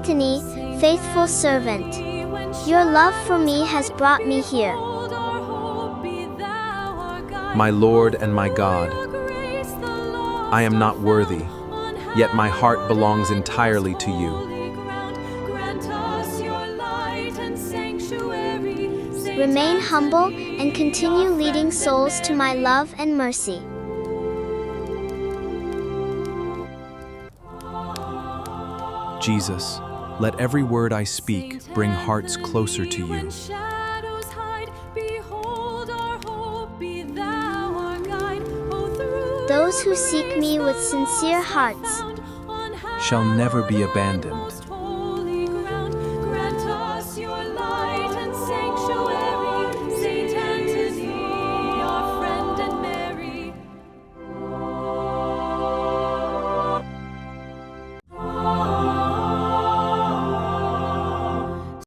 Anthony, faithful servant. Your love for me has brought me here. My Lord and my God, I am not worthy, yet my heart belongs entirely to you. Remain humble and continue leading souls to my love and mercy. Jesus, let every word I speak bring hearts closer to you. Those who seek me with sincere hearts Shall never be abandoned.